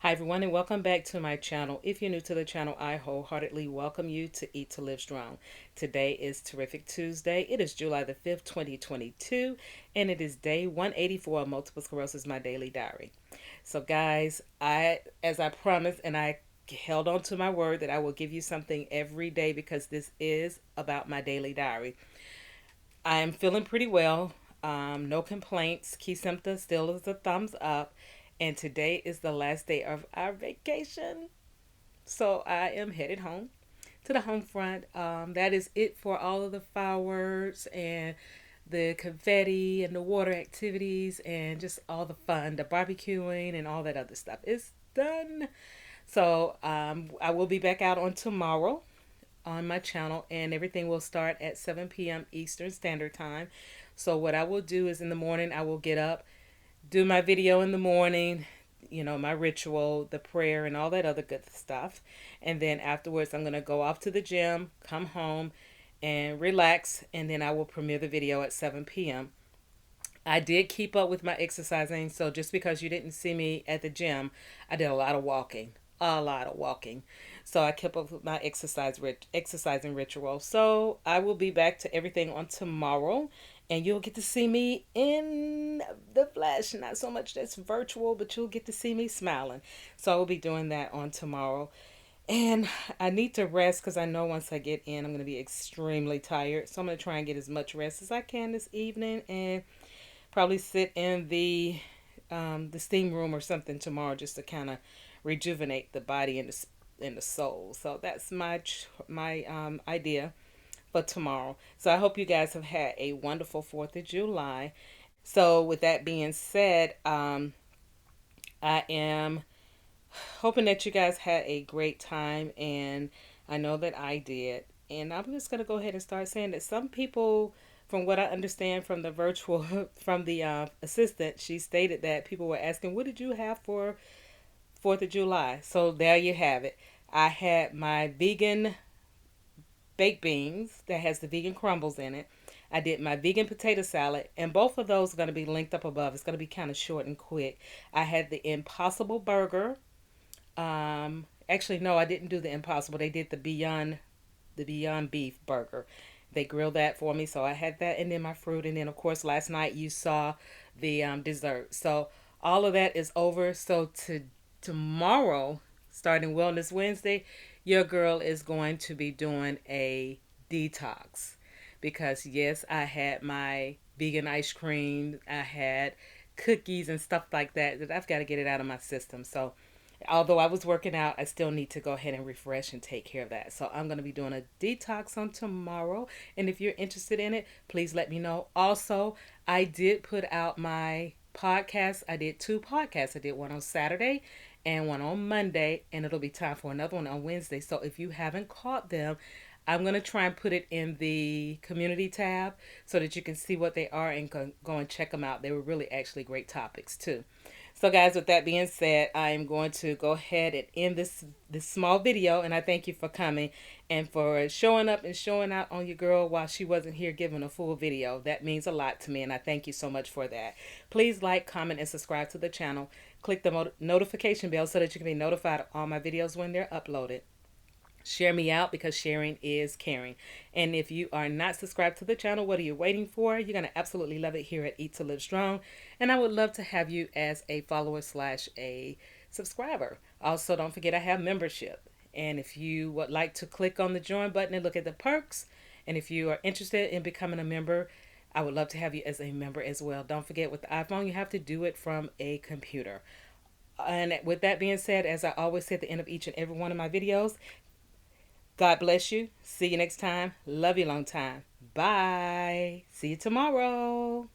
Hi everyone and welcome back to my channel. If you're new to the channel, I wholeheartedly welcome you to Eat to Live Strong. Today is Terrific Tuesday. It is July the 5th, 2022, and it is day 184 of Multiple Sclerosis, my daily diary. So guys, as I promised and I held on to my word that I will give you something every day because this is about my daily diary. I am feeling pretty well. No complaints. Key symptoms still is a thumbs up. And today is the last day of our vacation. So I am headed home to the home front. That is it for all of the fireworks and the confetti and the water activities and just all the fun, the barbecuing and all that other stuff. It's done. So I will be back out on tomorrow on my channel, and everything will start at 7 p.m. Eastern Standard Time. So what I will do is in the morning I will get up, do my video in the morning, my ritual, the prayer and all that other good stuff. And then afterwards I'm going to go off to the gym, come home and relax, and then I will premiere the video at 7 p.m. I did keep up with my exercising, so just because you didn't see me at the gym, I did a lot of walking. A lot of walking. So I kept up with my exercising ritual. So I will be back to everything on tomorrow, and you'll get to see me in the flesh. Not so much that's virtual, but you'll get to see me smiling. So I will be doing that on tomorrow. And I need to rest because I know once I get in, I'm going to be extremely tired. So I'm going to try and get as much rest as I can this evening and probably sit in the steam room or something tomorrow just to kind of rejuvenate the body and the soul. So that's my idea for tomorrow. So I hope you guys have had a wonderful 4th of July. So with that being said, I am hoping that you guys had a great time, and I know that I did. And I'm just going to go ahead and start saying that some people, from what I understand from the virtual, from the assistant, she stated that people were asking, what did you have for 4th of July? So there you have it. I had my vegan baked beans that has the vegan crumbles in it. I did my vegan potato salad, and both of those are going to be linked up above. It's going to be kind of short and quick. I had the Impossible Burger. Actually, no, I didn't do the Impossible. They did the Beyond Beef burger. They grilled that for me, so I had that, and then my fruit, and then of course last night you saw the dessert. So all of that is over. So tomorrow, starting Wellness Wednesday, your girl is going to be doing a detox because yes, I had my vegan ice cream, I had cookies and stuff like that I've got to get it out of my system. So although I was working out, I still need to go ahead and refresh and take care of that. So I'm going to be doing a detox on tomorrow. And if you're interested in it, please let me know. Also, I did put out my podcast. I did 2 podcasts. I did one on Saturday and one on Monday, and it'll be time for another one on Wednesday. So if you haven't caught them, I'm going to try and put it in the community tab so that you can see what they are and go and check them out. They were really actually great topics too. So guys, with that being said, I am going to go ahead and end this small video, and I thank you for coming and for showing up and showing out on your girl while she wasn't here giving a full video. That means a lot to me, and I thank you so much for that. Please like, comment, and subscribe to the channel. Click the notification bell so that you can be notified of all my videos when they're uploaded. Share me out because sharing is caring. And if you are not subscribed to the channel, what are you waiting for? You're going to absolutely love it here at Eat to Live Strong. And I would love to have you as a follower slash a subscriber. Also, don't forget I have membership. And if you would like to click on the join button and look at the perks, and if you are interested in becoming a member, I would love to have you as a member as well. Don't forget, with the iPhone, you have to do it from a computer. And with that being said, as I always say at the end of each and every one of my videos, God bless you. See you next time. Love you long time. Bye. See you tomorrow.